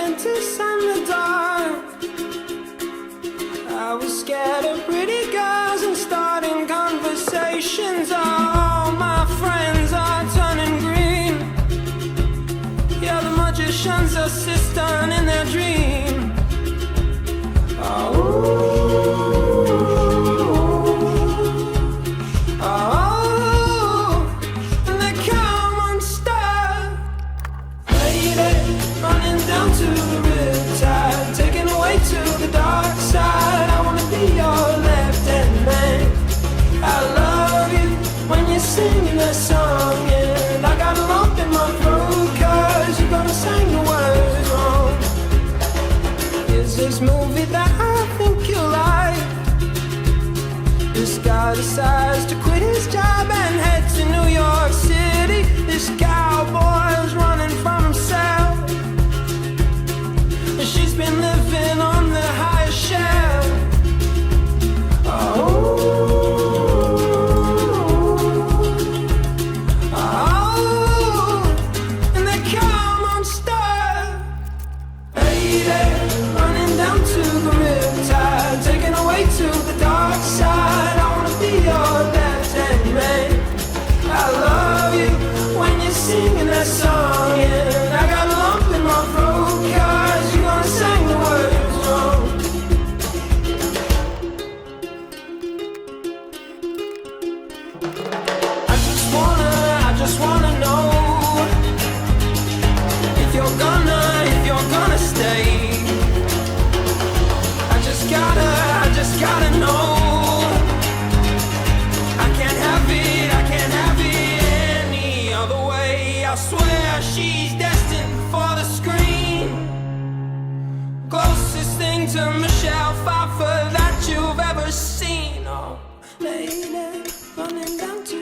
apprentice and the dark. I was scared of pretty girls and starting conversations. All my friends are turning green. Yeah, the magician's assistant in their dream. And they come unstuck. Lady, running down to the riptide, taken away to the dark side. I wanna be your left-hand man. I love you when you're singing that song, and I got a lump in my throat 'cause you're gonna sing the words wrong. Is this movie that I think you like? This guy decides to quit his job and head to New York City. This cowboy's running from himself. She's been living on the highest shelf. And they come unstuck. Lady, running down to the riptide, taken away to the dark side. I wanna be your left-hand man. I love you when you're singing that song, and I got a lump in my throat 'cause you're gonna sing the words wrong. I just wanna know if you're gonna stay. I just gotta know. I can't have it any other way. I swear she's destined for the screen. Closest thing to Michelle Pfeiffer that you've ever seen. Oh, lady, running down to